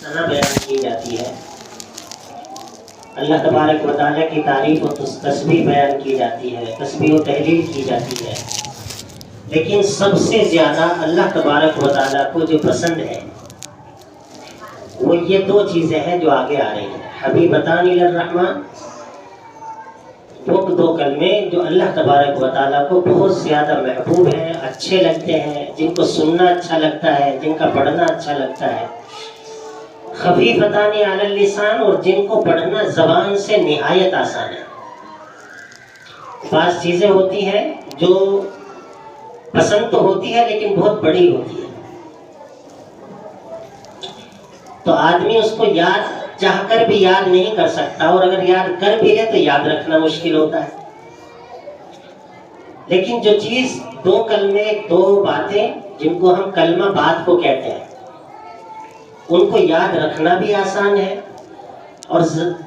ثنا بیان کی جاتی ہے، اللہ تبارک و تعالیٰ کی تعریف و تسبیح بیان کی جاتی ہے، تسبیح و تحلیل کی جاتی ہے، لیکن سب سے زیادہ اللہ تبارک و تعالیٰ کو جو پسند ہے وہ یہ دو چیزیں ہیں جو آگے آ رہی ہیں۔ حبیبتان الرحمن، وہ دو کلمے جو اللہ تبارک و تعالیٰ کو بہت زیادہ محبوب ہیں، اچھے لگتے ہیں، جن کو سننا اچھا لگتا ہے، جن کا پڑھنا اچھا لگتا ہے۔ خفیفتان علی اللسان، اور جن کو پڑھنا زبان سے نہایت آسان ہے۔ بعض چیزیں ہوتی ہیں جو پسند تو ہوتی ہے لیکن بہت بڑی ہوتی ہے، تو آدمی اس کو یاد چاہ کر بھی یاد نہیں کر سکتا، اور اگر یاد کر بھی لے تو یاد رکھنا مشکل ہوتا ہے۔ لیکن جو چیز دو کلمے، دو باتیں جن کو ہم کلمہ بات کو کہتے ہیں، ان کو یاد رکھنا بھی آسان ہے اور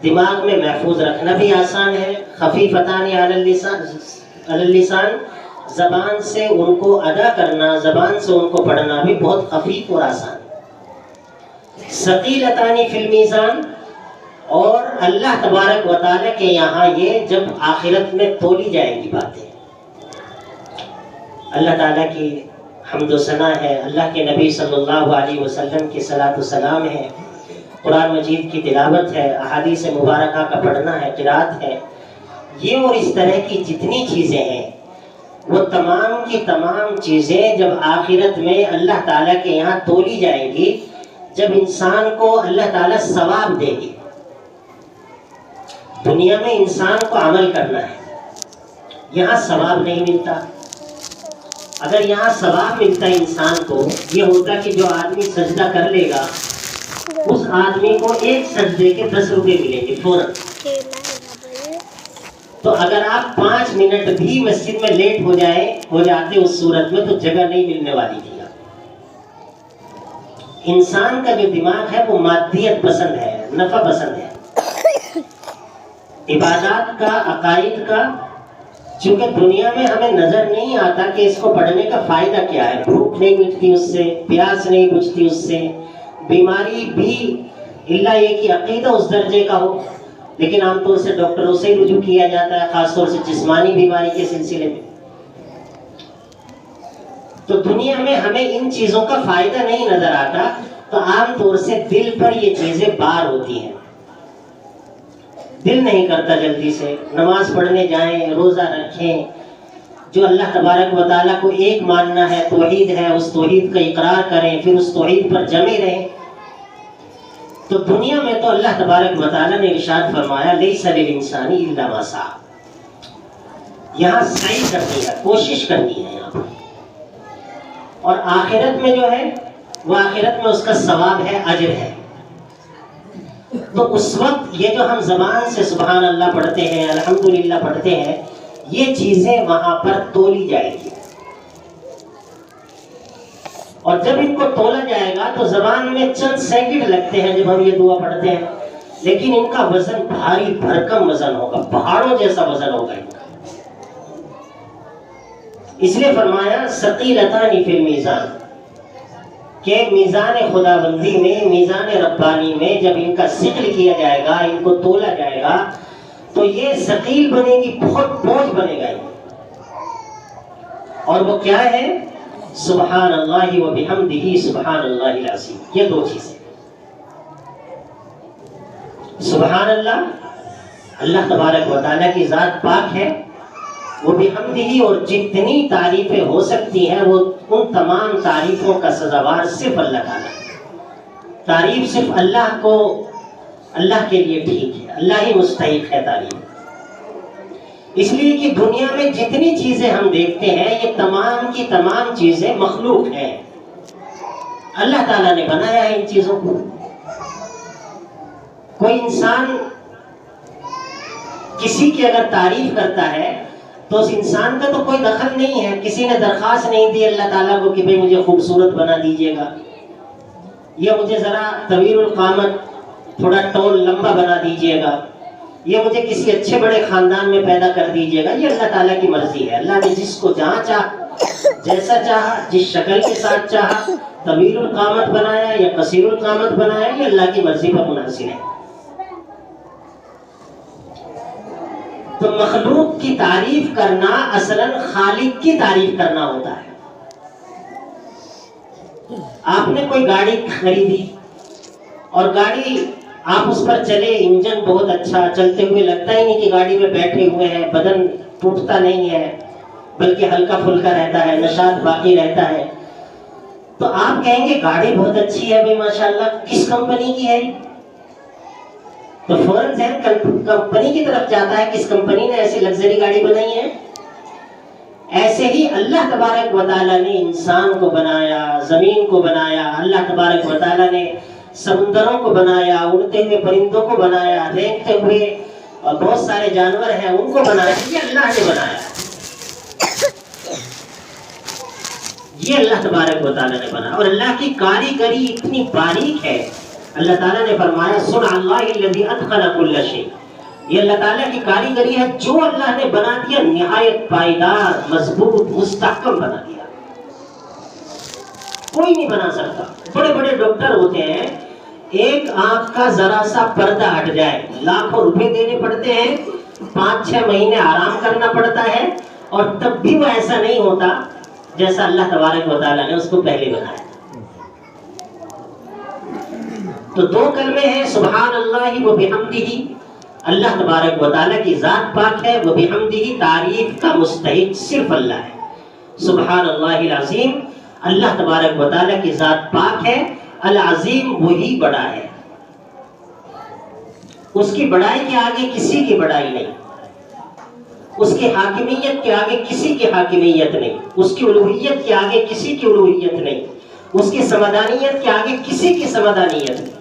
دماغ میں محفوظ رکھنا بھی آسان ہے۔ خفیفتان علی اللسان، زبان سے ان کو ادا کرنا، زبان سے ان کو پڑھنا بھی بہت خفیف اور آسان ہے۔ ثقیلتان فی المیزان، اور اللہ تبارک و تعالیٰ کے یہاں یہ جب آخرت میں تولی جائیں گی باتیں، اللہ تعالیٰ کی حمد و ثنا ہے، اللہ کے نبی صلی اللہ علیہ وسلم کی صلاۃ و سلام ہے، قرآن مجید کی تلاوت ہے، احادیث مبارکہ کا پڑھنا ہے، قرات ہے، یہ اور اس طرح کی جتنی چیزیں ہیں وہ تمام کی تمام چیزیں جب آخرت میں اللہ تعالیٰ کے یہاں تولی جائیں گی، جب انسان کو اللہ تعالیٰ ثواب دے گی۔ دنیا میں انسان کو عمل کرنا ہے، یہاں ثواب نہیں ملتا۔ اگر یہاں ثواب ملتا ہے انسان کو، یہ ہوتا کہ جو آدمی سجدہ کر لے گا اس آدمی کو ایک سجدے کے 10 روپے ملیں گے فوراً۔ تو اگر آپ 5 منٹ بھی مسجد میں لیٹ ہو جاتے اس صورت میں تو جگہ نہیں ملنے والی تھی۔ انسان کا جو دماغ ہے وہ مادیت پسند ہے، نفع پسند ہے، عبادات کا، عقائد کا، چونکہ دنیا میں ہمیں نظر نہیں آتا کہ اس کو پڑھنے کا فائدہ کیا ہے۔ بھوک نہیں مٹتی اس سے، پیاس نہیں بجھتی اس سے، بیماری بھی الا یہ کہ عقیدہ اس درجے کا ہو، لیکن عام طور سے ڈاکٹروں سے ہی رجوع کیا جاتا ہے، خاص طور سے جسمانی بیماری کے سلسلے میں۔ تو دنیا میں ہمیں ان چیزوں کا فائدہ نہیں نظر آتا، تو عام طور سے دل پر یہ چیزیں بار ہوتی ہیں، دل نہیں کرتا جلدی سے نماز پڑھنے جائیں، روزہ رکھیں، جو اللہ تبارک و تعالیٰ کو ایک ماننا ہے، توحید ہے، اس توحید کا اقرار کریں، پھر اس توحید پر جمے رہیں۔ تو دنیا میں تو اللہ تبارک و تعالیٰ نے ارشاد فرمایا لیس للانسان الا ما سعی، یہاں سعی کرنی ہے، کوشش کرنی ہے یہاں پر۔ اور آخرت میں جو ہے وہ آخرت میں اس کا ثواب ہے، اجر ہے۔ تو اس وقت یہ جو ہم زبان سے سبحان اللہ پڑھتے ہیں، الحمدللہ پڑھتے ہیں، یہ چیزیں وہاں پر تولی جائیں گی، اور جب ان کو تولا جائے گا تو زبان میں چند سیکنڈ لگتے ہیں جب ہم یہ دعا پڑھتے ہیں، لیکن ان کا وزن بھاری بھرکم وزن ہوگا، پہاڑوں جیسا وزن ہوگا ان کا۔ اس لیے فرمایا ثقیلتان فی المیزان، کہ میزان خداوندی میں، میزان ربانی میں جب ان کا ثقل کیا جائے گا، ان کو تولا جائے گا، تو یہ ثقیل بنے گی، بہت بوجھ بنے گا یہ۔ اور وہ کیا ہے؟ سبحان اللہ و بحمدہ سبحان اللہ العظیم، یہ دو چیزیں۔ سبحان اللہ، اللہ تبارک و تعالیٰ کی ذات پاک ہے، وہ بحمدہ، اور جتنی تعریفیں ہو سکتی ہیں وہ ان تمام تعریفوں کا سزاوار صرف اللہ تعالیٰ ہے۔ تعریف صرف اللہ کو، اللہ کے لیے ٹھیک ہے، اللہ ہی مستحق ہے تعریف۔ اس لیے کہ دنیا میں جتنی چیزیں ہم دیکھتے ہیں یہ تمام کی تمام چیزیں مخلوق ہیں، اللہ تعالیٰ نے بنایا ہے ان چیزوں کو۔ کوئی انسان کسی کی اگر تعریف کرتا ہے تو اس انسان کا تو کوئی دخل نہیں ہے، کسی نے درخواست نہیں دی اللہ تعالیٰ کو کہ بھئی مجھے خوبصورت بنا دیجئے گا، یا مجھے ذرا طویل القامت، تھوڑا ٹول لمبا بنا دیجئے گا، یا مجھے کسی اچھے بڑے خاندان میں پیدا کر دیجئے گا۔ یہ اللہ تعالیٰ کی مرضی ہے، اللہ نے جس کو جہاں چاہا، جیسا چاہا، جس شکل کے ساتھ چاہا طویل القامت بنایا یا قصیر القامت بنایا، یہ اللہ کی مرضی پر منحصر ہے۔ تو مخلوق کی تعریف کرنا اصلاً خالق کی تعریف کرنا ہوتا ہے۔ آپ نے کوئی گاڑی خریدی اور گاڑی آپ اس پر چلے، انجن بہت اچھا، چلتے ہوئے لگتا ہی نہیں کہ گاڑی میں بیٹھے ہوئے ہیں، بدن ٹوٹتا نہیں ہے بلکہ ہلکا پھلکا رہتا ہے، نشاط باقی رہتا ہے، تو آپ کہیں گے گاڑی بہت اچھی ہے بھائی ماشاءاللہ، کس کمپنی کی ہے؟ تو فوراً ذہن کمپنی کی طرف جاتا ہے، کس کمپنی نے ایسی لگژری گاڑی بنائی ہے۔ ایسے ہی اللہ تبارک و تعالیٰ نے انسان کو بنایا، زمین کو بنایا، اللہ تبارک و تعالیٰ نے سمندروں کو بنایا، اڑتے ہوئے پرندوں کو بنایا، رینگتے ہوئے بہت سارے جانور ہیں ان کو بنایا، یہ اللہ نے بنایا، یہ اللہ تبارک و تعالیٰ نے بنایا۔ اور اللہ کی کاریگری اتنی باریک ہے، اللہ تعالیٰ نے فرمایا صنع اللہ الذی اتقن کل شیء، یہ اللہ تعالیٰ کی کاریگری ہے، جو اللہ نے بنا دیا نہایت پائیدار، مضبوط، مستحکم بنا دیا، کوئی نہیں بنا سکتا۔ بڑے بڑے ڈاکٹر ہوتے ہیں، ایک آنکھ کا ذرا سا پردہ ہٹ جائے لاکھوں روپے دینے پڑتے ہیں، 5-6 مہینے آرام کرنا پڑتا ہے، اور تب بھی وہ ایسا نہیں ہوتا جیسا اللہ تبارک و تعالیٰ نے اس کو پہلے بنایا۔ تو 2 کلمے ہیں، سبحان اللہ و بحمدہ، اللہ تبارک و تعالیٰ کی ذات پاک ہے، وہ بحمدہ، تعریف کا مستحق صرف اللہ ہے۔ سبحان اللہ العظیم، اللہ تبارک و تعالیٰ کی ذات پاک ہے، العظیم وہی بڑا ہے، اس کی بڑائی کے آگے کسی کی بڑائی نہیں، اس کی حاکمیت کے آگے کسی کی حاکمیت نہیں، اس کی الوہیت کے آگے کسی کی الوہیت نہیں، اس کی سمدانیت کے آگے کسی کی سمدانیت نہیں۔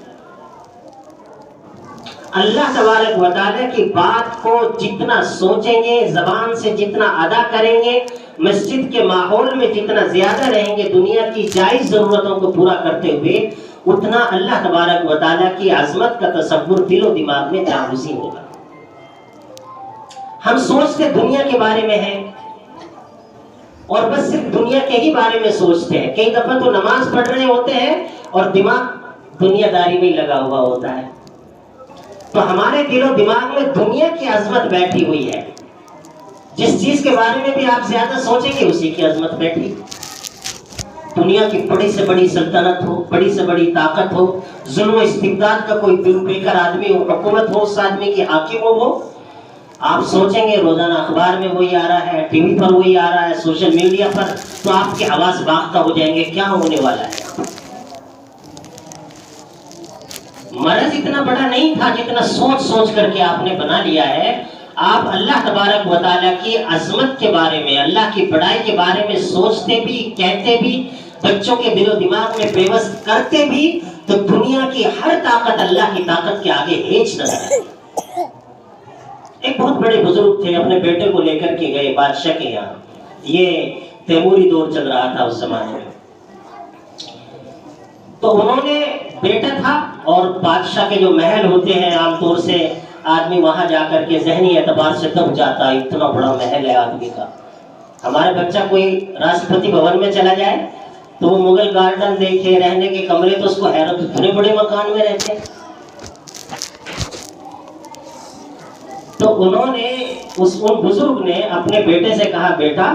اللہ تبارک و تعالیٰ کی بات کو جتنا سوچیں گے، زبان سے جتنا ادا کریں گے، مسجد کے ماحول میں جتنا زیادہ رہیں گے دنیا کی جائز ضرورتوں کو پورا کرتے ہوئے، اتنا اللہ تبارک و تعالیٰ کی عظمت کا تصور دل و دماغ میں جاگزی ہوگا۔ ہم سوچتے دنیا کے بارے میں ہیں اور بس صرف دنیا کے ہی بارے میں سوچتے ہیں، کئی دفعہ تو نماز پڑھ رہے ہوتے ہیں اور دماغ دنیا داری میں لگا ہوا ہوتا ہے، تو ہمارے دل و دماغ میں دنیا کی عظمت بیٹھی ہوئی ہے، جس چیز کے بارے میں بھی آپ زیادہ سوچیں گے اسی کی عظمت بیٹھی۔ دنیا کی بڑی سے بڑی سلطنت ہو، بڑی سے بڑی طاقت ہو، ظلم و استبداد کا کوئی بے کر آدمی ہو، حکومت ہو، اس آدمی کی حاکم ہو، آپ سوچیں گے روزانہ اخبار میں وہی آ رہا ہے، ٹی وی پر وہی آ رہا ہے، سوشل میڈیا پر، تو آپ کے حواس باختہ ہو جائیں گے کیا ہونے والا ہے۔ مرض اتنا بڑا نہیں تھا جتنا سوچ سوچ کر کے آپ نے بنا لیا ہے۔ آپ اللہ تبارک و تعالیٰ کی عظمت کے بارے میں، اللہ کی بڑائی کے بارے میں سوچتے بھی، کہتے بھی، بچوں کے دل و دماغ میں پیوست کرتے بھی، تو دنیا کی ہر طاقت اللہ کی طاقت کے آگے ہیچ نظر آئی۔ ایک بہت بڑے بزرگ تھے، اپنے بیٹے کو لے کر کے گئے بادشاہ کے یہاں، یہ تیموری دور چل رہا تھا اس زمانے میں، تو انہوں نے بیٹا تھا، اور بادشاہ کے جو محل ہوتے ہیں عام طور سے آدمی وہاں جا کر کے ذہنی اعتبار سے دب جاتا ہے، اتنا بڑا محل ہے آدمی کا۔ ہمارے بچہ کوئی راشٹرپتی بھون میں چلا جائے تو وہ مغل گارڈن دیکھے، رہنے کے کمرے، تو اس کو حیرت، اتنے بڑے مکان میں رہتے ہیں۔ تو انہوں نے ان بزرگ نے اپنے بیٹے سے کہا، بیٹا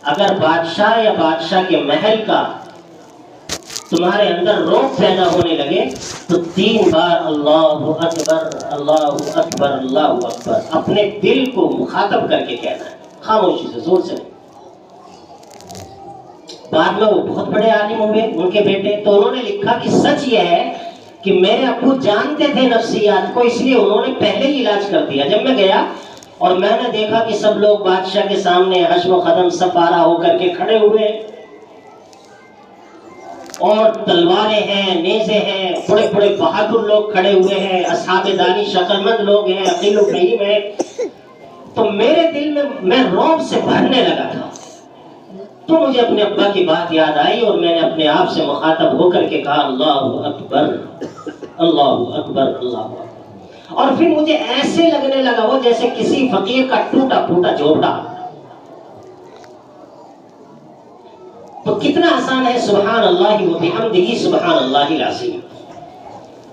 اگر بادشاہ یا بادشاہ کے محل کا تمہارے اندر روب پیدا ہونے لگے تو 3 بار اللہ اکبر اللہ اکبر اللہ اکبر اپنے دل کو مخاطب کر کے کہنا ہے، خاموشی سے، زور سے نہیں۔ بعد میں وہ بہت بڑے عالم ہوئے ان کے بیٹے، تو انہوں نے لکھا کہ سچ یہ ہے کہ میرے ابو جانتے تھے نفسیات کو، اس لیے انہوں نے پہلے ہی علاج کر دیا۔ جب میں گیا اور میں نے دیکھا کہ سب لوگ بادشاہ کے سامنے حشم و قدم سب آرا ہو کر کے کھڑے ہوئے، اور تلواریں ہیں، نیزے ہیں، بڑے بڑے بہادر لوگ کھڑے ہوئے ہیں، اصحاب دانی شکل مند لوگ ہیں، عقیل و فہیم ہیں، تو میرے دل میں رعب سے بھرنے لگا تھا۔ تو مجھے اپنے ابا کی بات یاد آئی اور میں نے اپنے آپ سے مخاطب ہو کر کے کہا، اللہ اکبر اللہ اکبر اللہ اکبر، اور پھر مجھے ایسے لگنے لگا وہ جیسے کسی فقیر کا ٹوٹا پھوٹا جھوپڑا۔ تو کتنا آسان ہے سبحان اللہ و بحمدہ سبحان اللہ العظیم.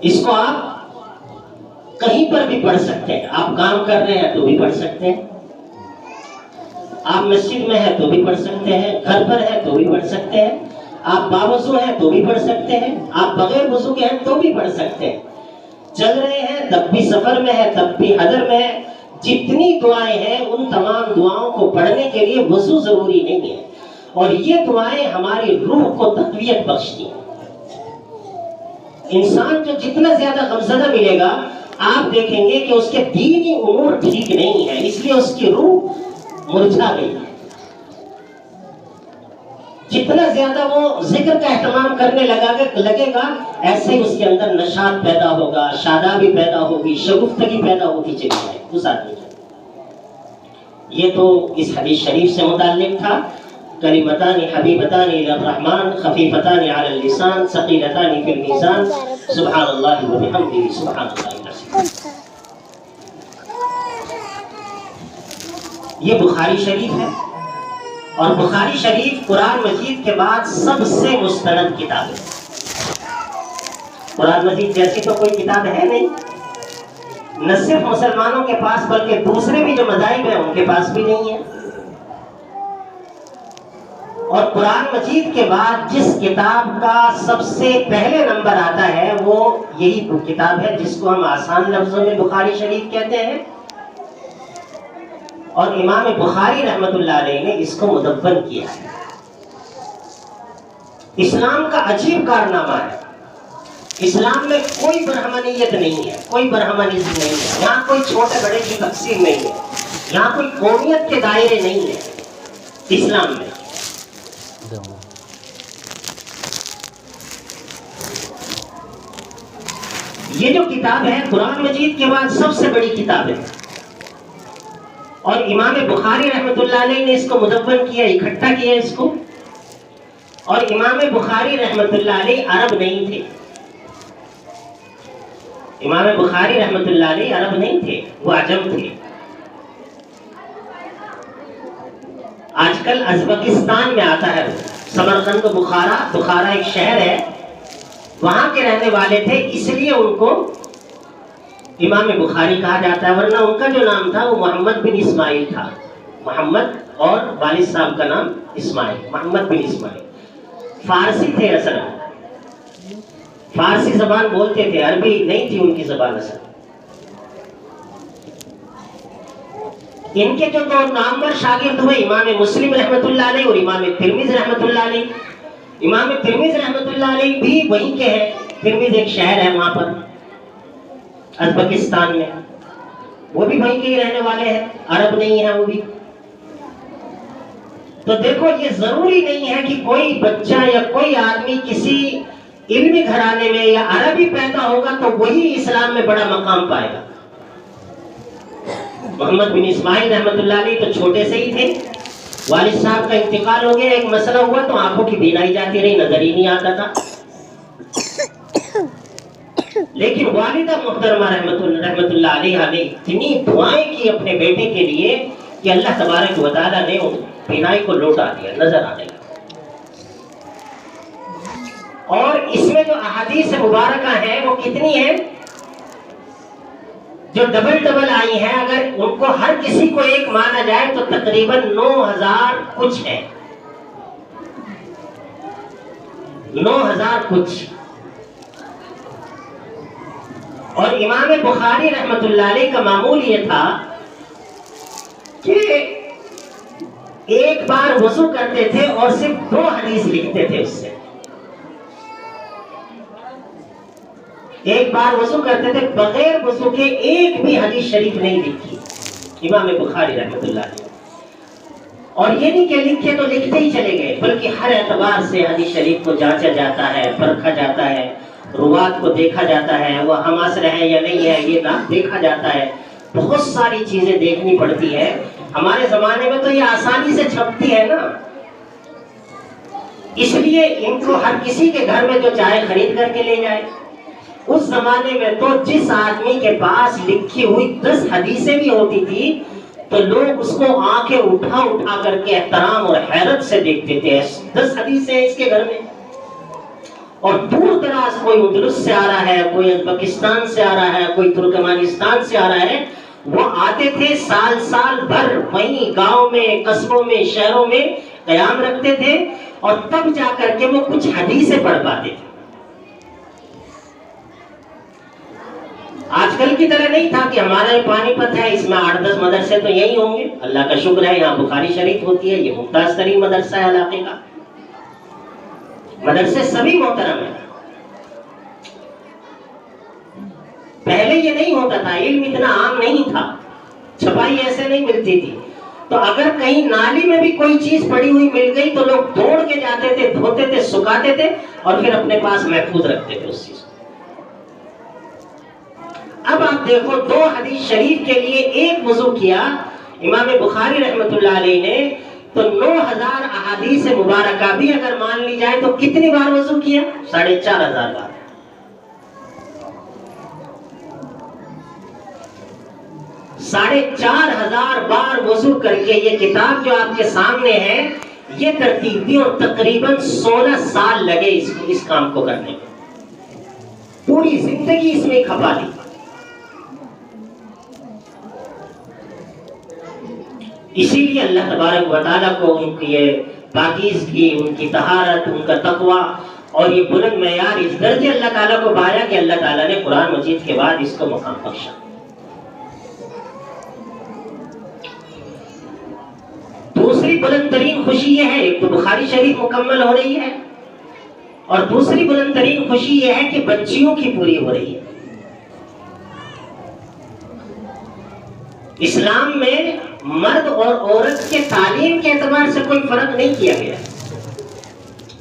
اس کو آپ کہیں پر بھی پڑھ سکتے ہیں. آپ کام کر رہے ہیں تو بھی پڑھ سکتے ہیں, آپ مسجد میں ہیں تو بھی پڑھ سکتے ہیں, گھر پر ہیں تو بھی پڑھ سکتے ہیں, آپ باوضو ہیں تو بھی پڑھ سکتے ہیں, آپ بغیر وضو کے ہیں تو بھی پڑھ سکتے ہیں, چل رہے ہیں تب بھی, سفر میں ہے تب بھی, حضر میں ہے. جتنی دعائیں ہیں ان تمام دعاؤں کو پڑھنے کے لیے وضو ضروری نہیں ہے, اور یہ دعائیں ہماری روح کو تقویت بخشتی ہیں. انسان جو جتنا زیادہ غمزدہ ملے گا آپ دیکھیں گے کہ اس کے دینی امور ٹھیک نہیں ہے, اس لیے اس کی روح مرجھا گئی. جتنا زیادہ وہ ذکر کا اہتمام کرنے لگے گا ایسے ہی اس کے اندر نشاط پیدا ہوگا, شادابی پیدا ہوگی, شگفتگی پیدا ہوتی چلی جائے اس آدمی کی. یہ تو اس حدیث شریف سے متعلق تھا. کلمتان حبیبتان الی الرحمن خفیفتان علی اللسان ثقیلتان فی المیزان سبحان اللہ و بحمدہ سبحان اللہ العظیم. یہ بخاری شریف ہے, اور بخاری شریف قرآن مجید کے بعد سب سے مستند کتاب ہے. قرآن مجید جیسی تو کوئی کتاب ہے نہیں, نہ صرف مسلمانوں کے پاس بلکہ دوسرے بھی جو مذاہب ہیں ان کے پاس بھی نہیں ہے. اور قرآن مجید کے بعد جس کتاب کا سب سے پہلے نمبر آتا ہے وہ یہی کتاب ہے جس کو ہم آسان لفظوں میں بخاری شریف کہتے ہیں, اور امام بخاری رحمت اللہ علیہ نے اس کو مدون کیا ہے. اسلام کا عجیب کارنامہ ہے. اسلام میں کوئی برہمنیت نہیں ہے, کوئی برہمنزم نہیں ہے, یہاں کوئی چھوٹے بڑے کی تقسیم نہیں ہے, یہاں کوئی قومیت کے دائرے نہیں ہے اسلام میں. یہ جو کتاب ہے قرآن مجید کے بعد سب سے بڑی کتاب ہے, اور امام بخاری رحمت اللہ علیہ نے اس کو مدون کیا, اکٹھا کیا اس کو. اور امام بخاری رحمت اللہ علیہ عرب نہیں تھے. امام بخاری رحمت اللہ علیہ عرب نہیں تھے, وہ عجم تھے. آج کل ازبکستان میں آتا ہے, سمرقند بخارا ایک شہر ہے, وہاں کے رہنے والے تھے, اس لیے ان کو امام بخاری کہا جاتا ہے. ورنہ ان کا جو نام تھا وہ محمد بن اسماعیل تھا. محمد اور والد صاحب کا نام اسماعیل, محمد بن اسماعیل. فارسی تھے اصل, فارسی زبان بولتے تھے, عربی نہیں تھی ان کی زبان اصل. ان کے جو دو نامور شاگرد ہوئے امام مسلم رحمت اللہ علیہ اور امام ترمذی رحمت اللہ علیہ. امام ترمذی رحمت اللہ علیہ بھی وہیں کے ہیں, ترمذ ایک شہر ہے وہاں پر ازبکستان میں, وہ بھی وہیں کے ہی رہنے والے ہیں, عرب نہیں ہیں وہ بھی. تو دیکھو یہ ضروری نہیں ہے کہ کوئی بچہ یا کوئی آدمی کسی علمی گھرانے میں یا عربی پیدا ہوگا تو وہی اسلام میں بڑا مقام پائے گا. محمد بن اسماعیل رحمت اللہ علیہ تو چھوٹے سے ہی تھے, والد صاحب کا انتقال ہو گیا, ایک مسئلہ ہوا تو آنکھوں کی بینائی جاتی رہی, نظر ہی نہیں آتا تھا. لیکن والدہ محترمہ رحمت اللہ علیہ نے اتنی دعائیں کی اپنے بیٹے کے لیے کہ اللہ تبارک و تعالیٰ نے بینائی کو لوٹا دیا, نظر آنے لگا. اور اس میں جو احادیث مبارکہ ہیں وہ کتنی ہیں, جو ڈبل آئی ہیں, اگر ان کو ہر کسی کو ایک مانا جائے تو تقریباً 9000 کچھ ہے, 9000 کچھ. اور امام بخاری رحمت اللہ علیہ کا معمول یہ تھا کہ ایک بار وضو کرتے تھے اور صرف 2 حدیث لکھتے تھے اس سے. ایک بار وضو کرتے تھے, بغیر وضو کے ایک بھی حدیث شریف نہیں لکھی امام بخاری رحمت اللہ علیہ. اور یہ نہیں کہ لکھے تو لکھتے ہی چلے گئے, بلکہ ہر اعتبار سے حدیث شریف کو جانچا جاتا ہے, پرکھا جاتا ہے, روات کو دیکھا جاتا ہے, وہ ہماثر ہے یا نہیں ہے یہ دیکھا جاتا ہے. بہت ساری چیزیں دیکھنی پڑتی ہے. ہمارے زمانے میں تو یہ آسانی سے چھپتی ہے نا, اس لیے ان کو ہر کسی کے گھر میں جو چاہے خرید کر کے لے جائے. اس زمانے میں تو جس آدمی کے پاس لکھی ہوئی 10 حدیثیں بھی ہوتی تھی تو لوگ اس کو آنکھیں اٹھا اٹھا کر کے احترام اور حیرت سے دیکھتے تھے. 10 حدیثیں ہیں اس کے گھر میں. اور دور دراز کوئی اندلس سے آ رہا ہے, کوئی پاکستان سے آ رہا ہے, کوئی ترکمانستان سے آ رہا ہے, وہ آتے تھے سال سال بھر وہیں گاؤں میں, قصبوں میں, شہروں میں قیام رکھتے تھے, اور تب جا کر کے وہ کچھ حدیثیں پڑھ پاتے تھے. آج کل کی طرح نہیں تھا کہ ہمارا یہ پانی پت ہے, اس میں 8-10 مدرسے تو یہی ہوں گے. اللہ کا شکر ہے یہاں بخاری شریف ہوتی ہے, یہ ممتاز ترین مدرسہ ہے علاقے کا. مدرسے سبھی محترم ہیں. پہلے یہ نہیں ہوتا تھا, علم اتنا عام نہیں تھا, چھپائی ایسے نہیں ملتی تھی. تو اگر کہیں نالی میں بھی کوئی چیز پڑی ہوئی مل گئی تو لوگ دوڑ کے جاتے تھے, دھوتے تھے, سکھاتے تھے, اور پھر اپنے پاس محفوظ رکھتے تھے اس چیز کو. اب آپ دیکھو, 2 حدیث شریف کے لیے ایک وضو کیا امام بخاری رحمت اللہ علیہ نے, تو 9000 احادیث مبارکہ بھی اگر مان لی جائے تو کتنی بار وضو کیا؟ 4500 بار. ساڑھے 4000 بار وضو کر کے یہ کتاب جو آپ کے سامنے ہے یہ ترتیب دی, اور تقریباً 16 سال لگے اس کام کو کرنے میں. پوری زندگی اس میں کھپا لی. اسی لیے اللہ تبارک و تعالیٰ کو ان کی یہ پاکیزگی, ان کی طہارت, ان کا تقوی اور یہ بلند معیار اس درجے اللہ تعالیٰ کو پایا کہ اللہ تعالیٰ نے قرآن مجید کے بعد اس کو مقام بخشا. دوسری بلند ترین خوشی یہ ہے, ایک تو بخاری شریف مکمل ہو رہی ہے, اور دوسری بلند ترین خوشی یہ ہے کہ بچیوں کی پوری ہو رہی ہے. اسلام میں مرد اور عورت کے تعلیم کے اعتبار سے کوئی فرق نہیں کیا گیا.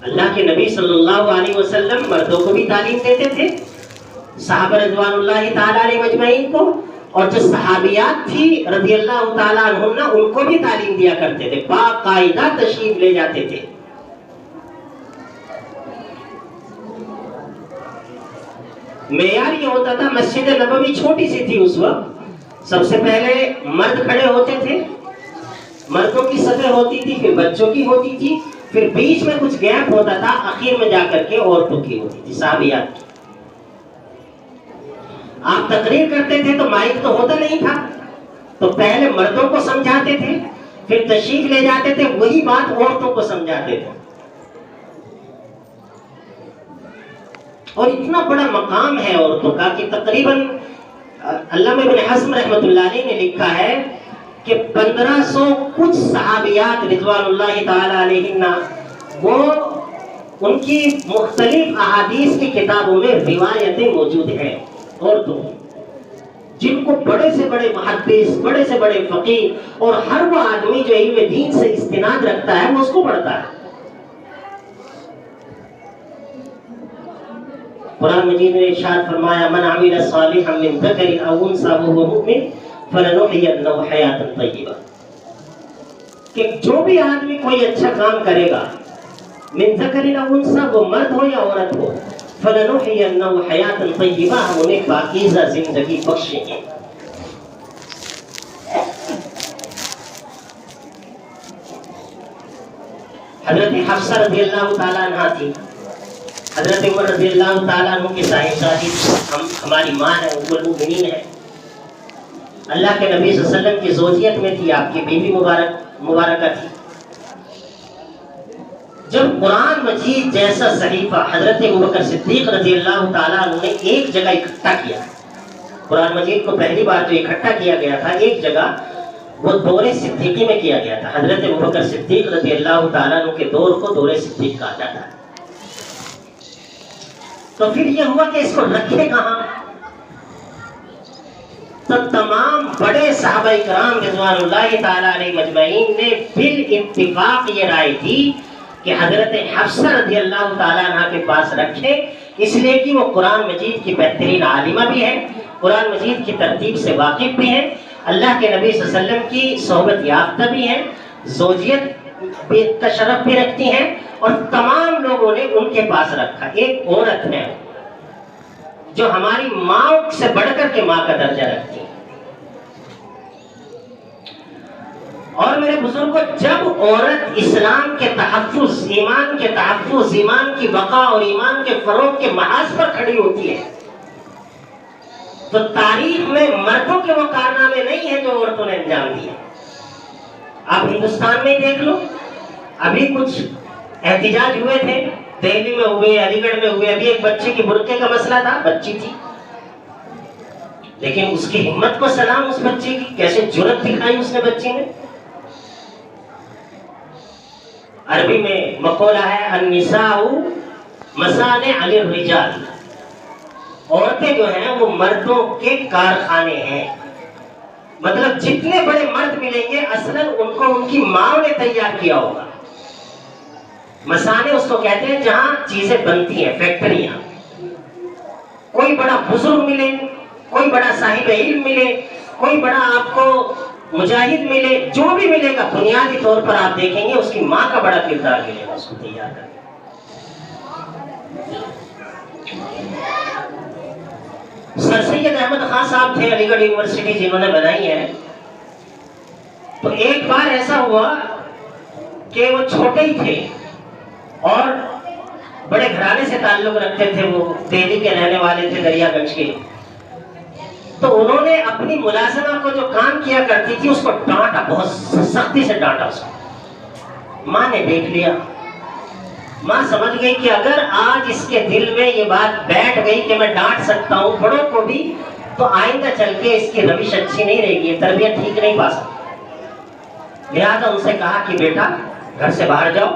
اللہ کے نبی صلی اللہ علیہ وسلم مردوں کو بھی تعلیم دیتے تھے, صحابہ رضوان اللہ تعالیٰ علیہ مجمعین کو, اور جو صحابیات تھی رضی اللہ تعالیٰ عنہن ان کو بھی تعلیم دیا کرتے تھے, باقاعدہ تشریف لے جاتے تھے. معیار یہ ہوتا تھا, مسجد نبوی چھوٹی سی تھی اس وقت, سب سے پہلے مرد کھڑے ہوتے تھے, مردوں کی صفیں ہوتی تھی, پھر بچوں کی ہوتی تھی, پھر بیچ میں کچھ گیپ ہوتا تھا, آخر میں جا کر کے عورتوں کی ہوتی تھی, صحابیات کی. آپ تقریر کرتے تھے تو مائک تو ہوتا نہیں تھا, تو پہلے مردوں کو سمجھاتے تھے, پھر تشریف لے جاتے تھے, وہی بات عورتوں کو سمجھاتے تھے. اور اتنا بڑا مقام ہے عورتوں کا کہ تقریباً علامہ ابن حزم رحمت اللہ علیہ نے لکھا ہے کہ 1500 کچھ صحابیات رضوان اللہ تعالی علیہن, وہ ان کی مختلف احادیث کی کتابوں میں روایتیں موجود ہیں عورتوں کی, جن کو بڑے سے بڑے محدث, بڑے سے بڑے فقیہ, اور ہر وہ آدمی جو علم دین سے استناد رکھتا ہے وہ اس کو پڑھتا ہے. قرآن مجید نے ارشاد فرمایا, من عمل صالحا من ذکر او انثى وهو مؤمن فلنحيينه حیاتا طیبہ, کہ جو بھی آدمی کوئی اچھا کام کرے گا, من ذکر او انثى, وہ مرد ہو یا عورت ہو, فلنحيينه حیاتا طیبہ, ہم انہیں پاکیزہ زندگی بخشیں گے. حضرت حفصہ رضی اللہ تعالیٰ عنہ تھی, حضرت عمر رضی اللہ تعالیٰ عنہ کی صاحبزادی, ہماری ماں ہے, ام المؤمنین ہے, اللہ کے نبی صلی اللہ علیہ وسلم کی زوجیت میں تھی, آپ کی بیوی مبارکہ تھی. جب قرآن مجید جیسا صحیفہ حضرت ابوبکر صدیق رضی اللہ تعالیٰ عنہ نے ایک جگہ اکٹھا کیا, قرآن مجید کو پہلی بار جو اکٹھا کیا گیا تھا ایک جگہ, وہ دور صدیقی میں کیا گیا تھا. حضرت ابوبکر صدیق رضی اللہ تعالیٰ عنہ کے دور کو دور صدیق کہا جاتا ہے. تو پھر یہ ہوا کہ اس کو رکھے کہاں؟ تو تمام بڑے صحابہ کرام رضوان اللہ تعالی علیہ مجمعین نے بالاتفاق یہ رائے دی کہ حضرت حفصہ رضی اللہ تعالیٰ عنہ کے پاس رکھے, اس لیے کہ وہ قرآن مجید کی بہترین عالمہ بھی ہے, قرآن مجید کی ترتیب سے واقف بھی ہے, اللہ کے نبی صلی اللہ علیہ وسلم کی صحبت یافتہ بھی ہیں, زوجیت کا شرف بھی رکھتی ہیں, اور تمام لوگوں نے ان کے پاس رکھا. ایک عورت ہے جو ہماری ماں سے بڑھ کر کے ماں کا درجہ رکھتی ہے. اور میرے بزرگوں، جب عورت اسلام کے تحفظ، ایمان کے تحفظ، ایمان کی بقا اور ایمان کے فروغ کے محاذ پر کھڑی ہوتی ہے تو تاریخ میں مردوں کے وہ کارنامے نہیں ہیں جو عورتوں نے انجام دیے۔ آپ ہندوستان میں دیکھ لو، ابھی کچھ احتجاج ہوئے تھے، دہلی میں ہوئے، علی گڑھ میں ہوئے، ابھی ایک بچے کی برقعے کا مسئلہ تھا، بچی تھی، لیکن اس کی ہمت کو سلام اس بچی کی، کیسے جرأت دکھائی اس نے بچی نے۔ عربی میں مقولہ ہے النساء مصانع للرجال، عورتیں جو ہیں وہ مردوں کے کارخانے ہیں، مطلب جتنے بڑے مرد ملیں گے اصلاً ان کو ان کی ماں نے تیار کیا ہوگا۔ مصانع اس کو کہتے ہیں جہاں چیزیں بنتی ہیں، فیکٹریاں۔ کوئی بڑا بزرگ ملے، کوئی بڑا صاحب علم ملے، کوئی بڑا آپ کو مجاہد ملے، جو بھی ملے گا بنیادی طور پر آپ دیکھیں گے اس کی ماں کا بڑا کردار ملے گا اس کو تیار کرنے۔ سر سید احمد خان صاحب تھے علی گڑھ یونیورسٹی جنہوں نے بنائی ہے، تو ایک بار ایسا ہوا کہ وہ چھوٹے ہی تھے اور بڑے گھرانے سے تعلق رکھتے تھے، وہ دہلی کے رہنے والے تھے، دریا گنج کے۔ تو انہوں نے اپنی ملازمہ کو جو کام کیا کرتی تھی اس کو ڈانٹا، بہت سختی سے ڈانٹا اس کو۔ ماں نے دیکھ لیا، ماں سمجھ گئی کہ اگر آج اس کے دل میں یہ بات بیٹھ گئی کہ میں ڈانٹ سکتا ہوں بڑوں کو بھی، تو آئندہ چل کے اس کی روش اچھی نہیں رہے گی، تربیت ٹھیک نہیں پا سکتی۔ لہٰذا ان سے کہا کہ بیٹا گھر سے باہر جاؤ،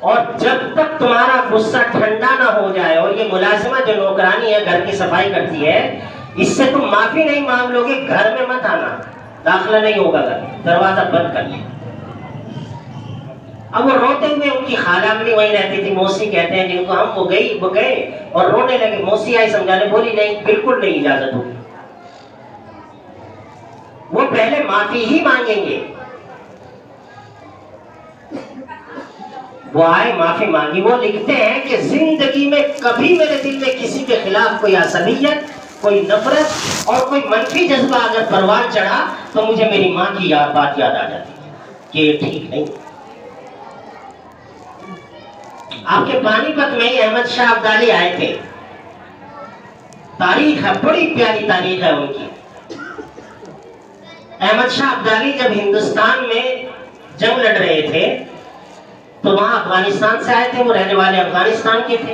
اور جب تک تمہارا غصہ ٹھنڈا نہ ہو جائے، اور یہ ملازمہ جو نوکرانی ہے گھر کی صفائی کرتی ہے، اس سے تم معافی نہیں مانگ لو گے، گھر میں مت آنا، داخلہ نہیں ہوگا گھر، دروازہ بند کر لیا۔ اب وہ روتے ہوئے، ان کی خالہ بھی وہیں رہتی تھی، موسی کہتے ہیں جن کو ہم، وہ گئے اور رونے لگے۔ موسی آئی سمجھانے، بولی نہیں، بالکل نہیں اجازت ہوگی، وہ پہلے معافی ہی مانگیں گے۔ وہ آئے، معافی مانگی۔ وہ لکھتے ہیں کہ زندگی میں کبھی میرے دل میں کسی کے خلاف کوئی عصبیت، کوئی نفرت اور کوئی منفی جذبہ اگر پروان چڑھا تو مجھے میری ماں کی بات یاد آ جاتی ہے کہ یہ ٹھیک نہیں۔ آپ کے پانی پت میں ہی احمد شاہ ابدالی آئے تھے، تاریخ ہے، بڑی پیاری تاریخ ہے ان کی۔ احمد شاہ ابدالی جب ہندوستان میں جنگ لڑ رہے تھے تو وہاں افغانستان سے آئے تھے، وہ رہنے والے افغانستان کے تھے۔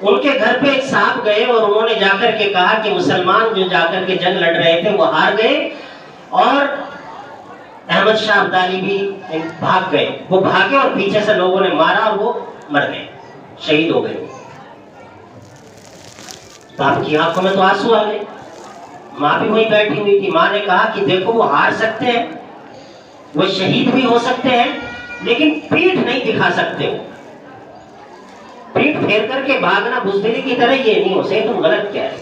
ان کے گھر پہ ایک صاحب گئے اور انہوں نے جا کر کے کہا کہ مسلمان جو جا کر کے جنگ لڑ رہے تھے وہ ہار گئے، اور احمد شاہ ابدالی بھی بھاگ گئے۔ وہ بھاگے اور پیچھے سے لوگوں نے مارا اور وہ مر گئے، شہید ہو گئے۔ تو آپ کی آنکھوں میں تو آنسو آ گئے۔ ماں بھی وہیں بیٹھی ہوئی تھی۔ ماں نے کہا کہ دیکھو وہ ہار سکتے ہیں، وہ شہید بھی ہو سکتے ہیں، لیکن پیٹھ نہیں دکھا سکتے ہو۔ پیٹھ پھیر کر کے بھاگنا بزدلی کی طرح یہ نہیں ہو سکے، تم غلط کیا ہے۔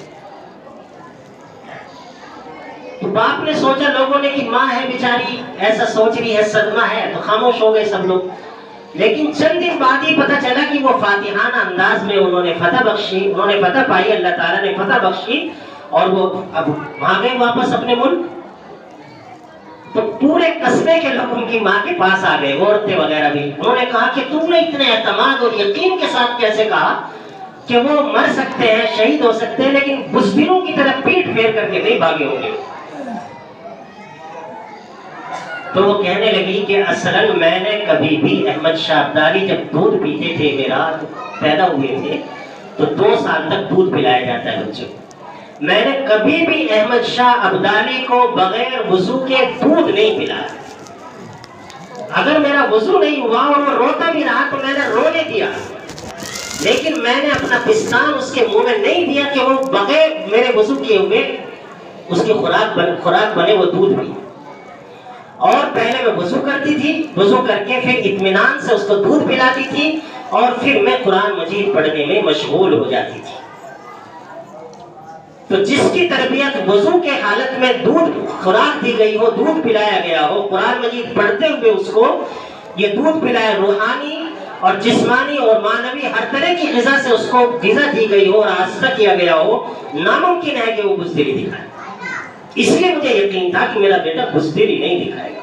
تو باپ نے سوچا، لوگوں نے کہ ماں ہے بیچاری ایسا سوچ رہی ہے، صدمہ ہے، تو خاموش ہو گئے سب لوگ۔ لیکن چند دن بعد ہی پتہ چلا کہ وہ فاتحانہ انداز میں انہوں نے فتح بخشی، انہوں نے فتح پائی، اللہ تعالیٰ نے فتح بخشی، اور وہ اب بھاگے واپس اپنے ملک۔ تو پورے قصبے کے لوگ ان کی ماں کے پاس آ گئے، عورتیں وغیرہ بھی۔ انہوں نے کہا کہ تم نے اتنے اعتماد اور یقین کے ساتھ کیسے کہا کہ وہ مر سکتے ہیں، شہید ہو سکتے ہیں، لیکن بزدلوں کی طرح پیٹ پھیر کر کے نہیں بھاگے ہوں گے۔ تو وہ کہنے لگی کہ اصلاً میں نے کبھی بھی، احمد شاہ ابدالی جب دودھ پیتے تھے، میرا پیدا ہوئے تھے تو 2 سال تک دودھ پلایا جاتا ہے بچوں کو، میں نے کبھی بھی احمد شاہ ابدالی کو بغیر وضو کے دودھ نہیں پلایا۔ اگر میرا وضو نہیں ہوا اور وہ روتا بھی رہا تو میں نے رونے دیا، لیکن میں نے اپنا پستان اس کے منہ میں نہیں دیا کہ وہ بغیر میرے وضو کیے ہوئے اس کی خوراک بنے وہ دودھ بھی۔ اور پہلے میں وضو کرتی تھی، وضو کر کے پھر اطمینان سے اس کو دودھ پلاتی تھی، اور پھر میں قرآن مجید پڑھنے میں مشغول ہو جاتی تھی۔ تو جس کی تربیت وضو کے حالت میں دودھ خوراک دی گئی ہو، دودھ پلایا گیا ہو، قرآن مجید پڑھتے ہوئے اس کو یہ دودھ پلایا، روحانی اور جسمانی اور معنوی ہر طرح کی غذا سے اس کو غذا دی گئی ہو اور آستہ کیا گیا ہو، ناممکن ہے کہ وہ بزدلی دکھائے۔ اس لیے مجھے یقین تھا کہ میرا بیٹا بزدلی نہیں دکھائے گا۔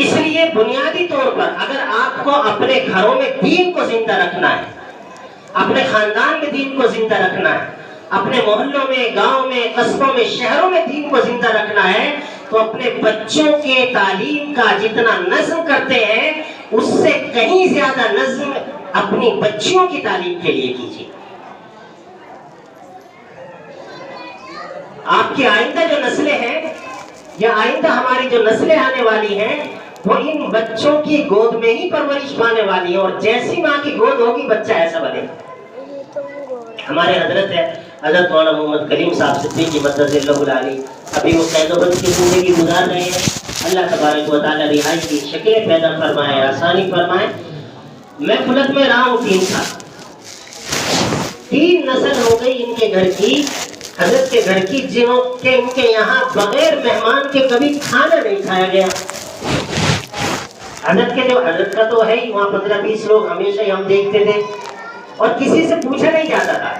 اس لیے بنیادی طور پر اگر آپ کو اپنے گھروں میں دین کو زندہ رکھنا ہے، اپنے خاندان میں دین کو زندہ رکھنا ہے، اپنے محلوں میں، گاؤں میں، قصبوں میں، شہروں میں دین کو زندہ رکھنا ہے، تو اپنے بچوں کے تعلیم کا جتنا نظم کرتے ہیں اس سے کہیں زیادہ نظم اپنی بچیوں کی تعلیم کے لیے کیجیے۔ آپ کی آئندہ جو نسلیں ہیں یا آئندہ ہماری جو نسلیں آنے والی ہیں وہ ان بچوں کی گود میں ہی پرورش پانے والی ہے، اور جیسی ماں کی گود ہوگی بچہ ایسا بنے گا۔ ہمارے حضرت ہے حضرت مولانا محمد کلیم صاحب صدیقی مدد اللہ العالی، ابھی وہ قید و بند کی زندگی گزار رہے ہیں، اللہ تبارک و تعالی رہائی کی شکلیں پیدا فرمائے، آسانی فرمائے۔ میں فلک میں رہا ہوں 3 سال، 3 نسل ہو گئی ان کے گھر کی، حضرت کے گھر کی، جنہوں کے ان کے یہاں بغیر مہمان کے کبھی کھانا نہیں کھایا گیا۔ حضرت کا تو ہے ہی، وہاں 15-20 لوگ ہمیشہ ہی ہم دیکھتے تھے اور کسی سے پوچھا نہیں جاتا تھا۔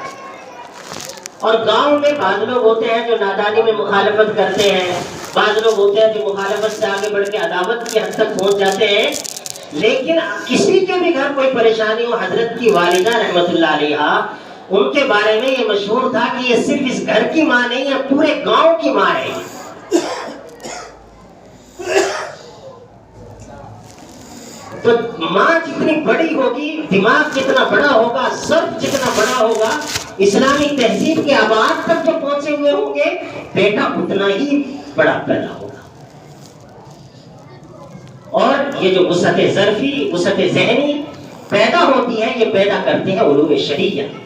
اور گاؤں میں بعض لوگ ہوتے ہیں جو نادانی میں مخالفت کرتے ہیں، بعض لوگ ہوتے ہیں جو مخالفت سے آگے بڑھ کے عداوت کی حد تک پہنچ جاتے ہیں، لیکن کسی کے بھی گھر کوئی پریشانی ہو، حضرت کی والدہ رحمت اللہ علیہا، ان کے بارے میں یہ مشہور تھا کہ یہ صرف اس گھر کی ماں نہیں ہے، پورے گاؤں کی ماں ہے۔ تو ماں جتنی بڑی ہوگی، دماغ جتنا بڑا ہوگا، صرف جتنا بڑا ہوگا، اسلامی تہذیب کے آباد تک جو پہنچے ہوئے ہوں گے، بیٹا اتنا ہی بڑا پیدا ہوگا۔ اور یہ جو وسعت ظرفی، وسعت ذہنی پیدا ہوتی ہے، یہ پیدا کرتے ہیں علوم شریعت۔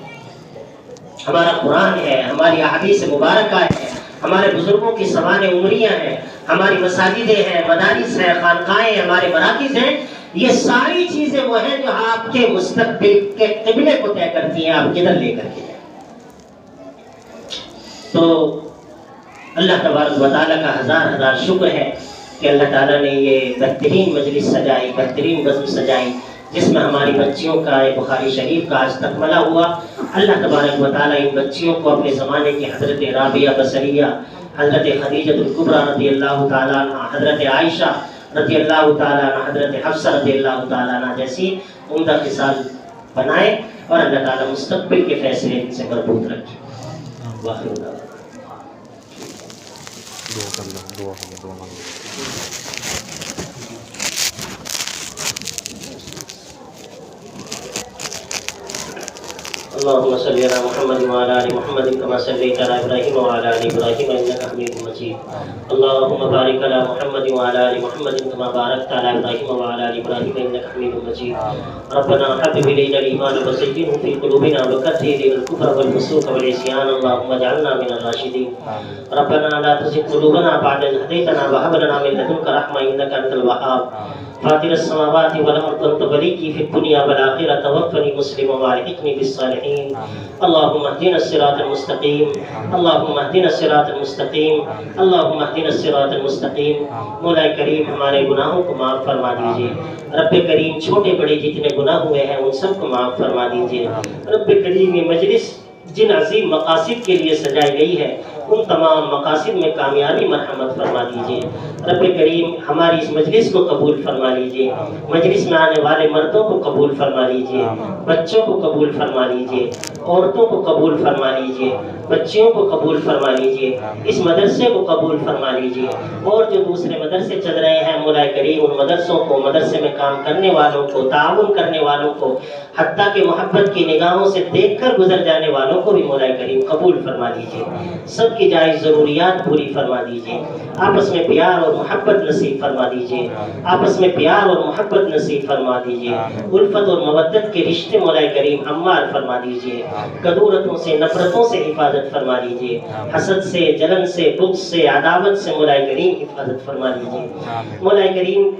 ہمارا قرآن ہے، ہماری احادیث مبارکہ ہے، ہمارے بزرگوں کی سوانح عمریاں ہیں، ہماری مساجدیں ہیں، مدارس ہیں، خانقاہیں ہیں، ہمارے مراکز ہیں، یہ ساری چیزیں وہ ہیں جو آپ کے مستقبل کے قبلے کو طے کرتی ہیں، آپ کدھر لے کر کے جائیں۔ تو اللہ تبارک و تعالیٰ کا ہزار ہزار شکر ہے کہ اللہ تعالیٰ نے یہ بہترین مجلس سجائی، بہترین بزم سجائی، جس میں ہماری بچیوں کا ایک بخاری شریف کا آج تکملہ ہوا۔ اللہ تبارک و تعالیٰ ان بچیوں کو اپنے زمانے کی حضرت رابعہ بصریہ، حضرت خدیجہ الکبریٰ رضی اللہ تعالیٰ عنہ، حضرت عائشہ رضی اللہ تعالیٰ عنہ، حضرت حفصہ رضی اللہ تعالیٰ عنہ جیسی عمدہ خصال بنائے، اور اللہ تعالیٰ مستقبل کے فیصلے ان سے مربوط رکھے۔ واخر دعوانا اللهم صل على محمد وعلى ال محمد كما صليت على ابراهيم وعلى ال ابراهيم انك حميد مجيد اللهم بارك على محمد وعلى ال محمد كما باركت على ابراهيم وعلى ال ابراهيم انك حميد مجيد ربنا حبب الينا الايمان وزينه في قلوبنا وكره الينا الكفر والفسوق والعصيان اللهم اجعلنا من الراشدين ربنا لا تزغ قلوبنا بعد إذ هديتنا وهب لنا من لدنك رحمة إنك أنت الوهاب فاطر السماوات والأرض أنت ولي في الدنيا والآخرة توفني مسلما والحقني بالصالحين اللهم اهدنا الصراط المستقيم اللهم اهدنا الصراط المستقيم اللهم اهدنا الصراط المستقيم مولا کریم ہمارے گناہوں کو معاف فرما دیجئے رب کریم چھوٹے بڑے جتنے گناہ ہوئے ہیں ان سب کو معاف فرما دیجئے رب کریم یہ مجلس جن عظیم مقاصد کے لیے سجائی گئی ہے ان تمام مقاصد میں کامیابی مرحمت فرما دیجئے رب کریم ہماری اس مجلس کو قبول فرما لیجئے مجلس میں آنے والے مردوں کو قبول فرما لیجئے بچوں کو قبول فرما لیجئے عورتوں کو قبول فرما لیجئے بچیوں کو قبول فرما لیجئے اس مدرسے کو قبول فرما لیجئے اور جو دوسرے مدرسے چل رہے ہیں مولا کریم ان مدرسوں کو مدرسے میں کام کرنے والوں کو تعاون کرنے والوں کو حتیٰ کہ محبت کی نگاہوں سے دیکھ کر گزر جانے والوں کو بھی مولا کریم قبول فرما لیجئے سب کی جائز ضروریات پوری فرما دیجئے آپس میں پیار اور محبت نصیب فرما دیجئے آپس میں پیار اور محبت نصیب فرما دیجئے الفت اور مودت کے رشتے مولا کریم ہموار فرما دیجئے کدورتوں سے نفرتوں سے حفاظت فرما دیجئے حسد سے جلن سے بغض سے عداوت سے مولا کریم حفاظت فرما دیجئے مولا کریم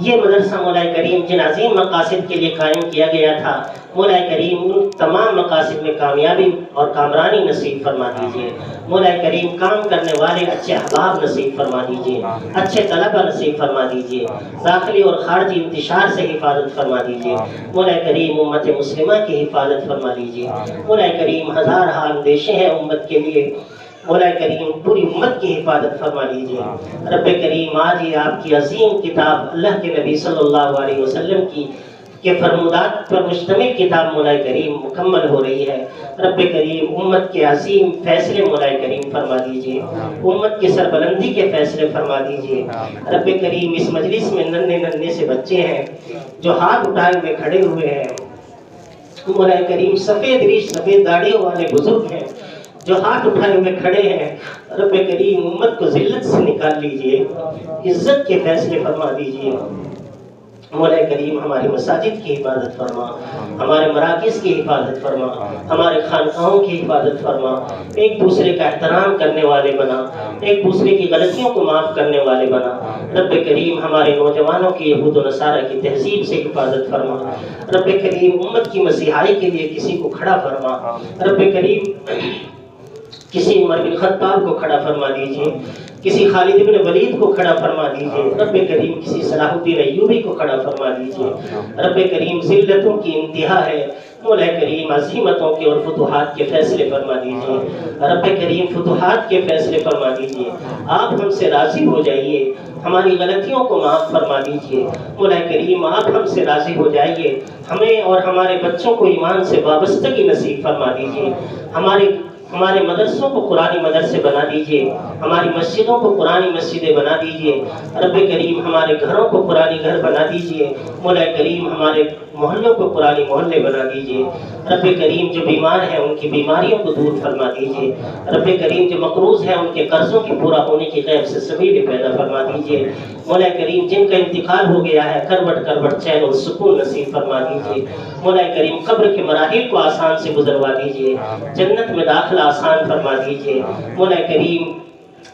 یہ مدرسہ مولا کریم جن عظیم مقاصد کے لیے قائم کیا گیا تھا مولا کریم ان تمام مقاصد میں کامیابی اور کامرانی نصیب فرما دیجیے۔ مولا کریم کام کرنے والے اچھے احباب نصیب فرما دیجیے، اچھے طلبہ نصیب فرما دیجیے، داخلی اور خارجی انتشار سے حفاظت فرما دیجیے۔ مولا کریم امت مسلمہ کی حفاظت فرما دیجیے۔ مولا کریم ہزار اندیشے ہیں امت کے لیے، مولا کریم پوری امت کی حفاظت فرما لیجیے۔ رب کریم آج یہ آپ کی عظیم کتاب اللہ کے نبی صلی اللہ علیہ وسلم کے فرمودات پر مشتمل کتاب مولا کریم مکمل ہو رہی ہے۔ رب کریم امت کے عظیم فیصلے مولا کریم فرما دیجیے، امت کی سربلندی کے فیصلے فرما دیجیے۔ رب کریم اس مجلس میں ننھے سے بچے ہیں جو ہاتھ اٹھائے ہوئے کھڑے ہوئے ہیں، مولا کریم سفید ریش سفید داڑھیوں والے بزرگ ہیں جو ہاتھ اٹھائے ہوئے کھڑے ہیں، رب کریم امت کو ذلت سے نکال لیجئے، عزت کے فیصلے فرما دیجئے۔ مولا کریم ہماری مساجد کی حفاظت فرما، ہمارے مراکز کی حفاظت فرما، ہمارے خانقاہوں کی حفاظت فرما، ایک دوسرے کا احترام کرنے والے بنا، ایک دوسرے کی غلطیوں کو معاف کرنے والے بنا۔ رب کریم ہمارے نوجوانوں کی یہود و نصارہ کی تہذیب سے حفاظت فرما۔ رب کریم امت کی مسیحائی کے لیے کسی کو کھڑا فرما۔ رب کریم کسی عمر بن خطاب کو کھڑا فرما دیجیے، کسی خالد بن ولید کو کھڑا فرما دیجیے، رب کریم کسی صلاح الدین ایوبی کو کھڑا فرما دیجیے۔ رب کریم ذلتوں کی انتہا ہے، مولا کریم عظیمتوں کے اور فتوحات کے فیصلے فرما دیجیے۔ رب کریم فتوحات کے فیصلے فرما دیجیے، آپ ہم سے راضی ہو جائیے، ہماری غلطیوں کو معاف فرما دیجیے۔ مولا کریم آپ ہم سے راضی ہو جائیے، ہمیں اور ہمارے بچوں کو ایمان سے وابستگی نصیب فرما دیجیے۔ ہمارے مدرسوں کو قرآنی مدرسے بنا دیجئے، ہماری مسجدوں کو قرآنی مسجدیں بنا دیجئے۔ رب کریم ہمارے گھروں کو قرآنی گھر بنا دیجئے، مولا کریم ہمارے محلوں کو قرآنی محلے بنا دیجئے۔ رب کریم جو بیمار ہیں ان کی بیماریوں کو دور فرما دیجئے۔ رب کریم جو مقروض ہیں ان کے قرضوں کی پورا ہونے کی غیب سے سبیل پیدا فرما دیجئے۔ مولا کریم جن کا انتقال ہو گیا ہے کروٹ کروٹ چین اور سکون نصیب فرما دیجئے۔ مولا کریم قبر کے مراحل کو آسان سے گزروا دیجئے، جنت میں داخلہ آسان فرما دیجئے۔ مولا کریم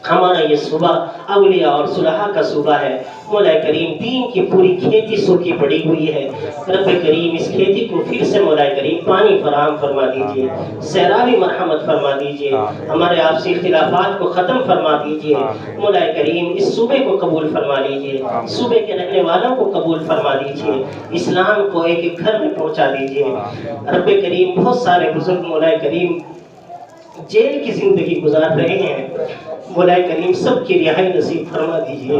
ہمارا یہ صوبہ اولیاء اور صلحاء کا صوبہ ہے، مولا کریم دین کی پوری کھیتی سوکھی پڑی ہوئی ہے۔ رب کریم اس کھیتی کو پھر سے مولا کریم پانی فراہم فرما دیجئے، سیرابی مرحمت فرما دیجئے، ہمارے آپسی اختلافات کو ختم فرما دیجئے۔ مولا کریم اس صوبے کو قبول فرما لیجئے، صوبے کے رہنے والوں کو قبول فرما دیجئے، اسلام کو ایک ایک گھر میں پہنچا دیجئے۔ رب کریم بہت سارے بزرگ مولا کریم جیل کی زندگی گزار رہے ہیں، مولا کریم سب کی رہائی نصیب فرما دیجئے۔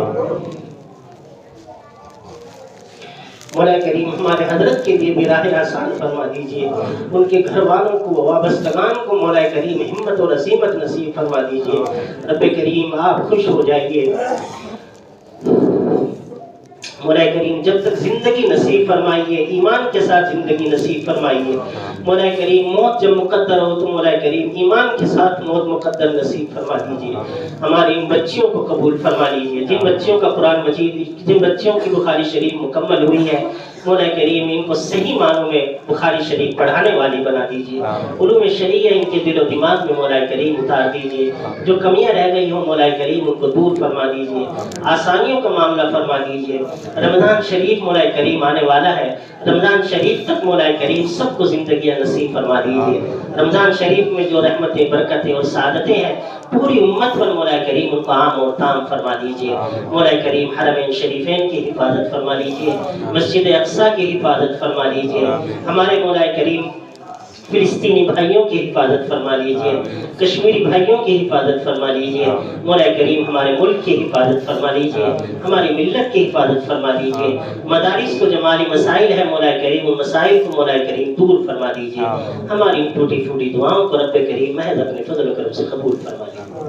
مولا کریم ہمارے حضرت کے لیے بھی راہ آسان فرما دیجئے، ان کے گھر والوں کو وابستگان کو مولا کریم ہمت اور عزیمت نصیب فرما دیجئے۔ رب کریم آپ خوش ہو جائیے، مولا کریم جب تک زندگی نصیب فرمائیے، ایمان کے ساتھ زندگی نصیب فرمائیے۔ مولا کریم موت جب مقدر ہو تو مولا کریم ایمان کے ساتھ موت مقدر نصیب فرما دیجیے۔ ہماری ان بچیوں کو قبول فرما لیجیے، جن بچیوں کا قرآن مجید، جن بچیوں کی بخاری شریف مکمل ہوئی ہے، مولا کریم ان کو صحیح معنوں میں بخاری شریف پڑھانے والی بنا دیجیے۔ علوم شریعہ ان کے دل و دماغ میں مولا کریم اتار دیجیے، جو کمیاں رہ گئی ہوں مولا کریم ان کو دور فرما دیجیے، آسانیوں کا معاملہ فرما دیجیے۔ رمضان شریف مولا کریم آنے والا ہے، رمضان شریف تک مولا کریم سب کو زندگیاں نصیب فرما دیجیے۔ رمضان شریف میں جو رحمتیں، برکتیں اور سعادتیں ہیں پوری امت پر مولا کریم ان کو عام اور تام فرما دیجیے۔ مولا کریم حرمین شریفین کی حفاظت فرما لیجیے، مسجد اقصیٰ کی حفاظت فرما لیجیے، ہمارے مولا کریم فلسطینی بھائیوں کی حفاظت فرما لیجیے، کشمیری بھائیوں کی حفاظت فرما لیجیے۔ مولا کریم ہمارے ملک کی حفاظت فرما لیجیے، ہماری ملت کی حفاظت فرما لیجیے۔ مدارس کو جمالی مسائل ہے مولا کریم ان مسائل کو مولا کریم دور فرما دیجیے۔ ہماری ٹوٹی پھوٹی دعاؤں کو رب کریم محض اپنے فضل و کرم سے قبول فرما لیجیے۔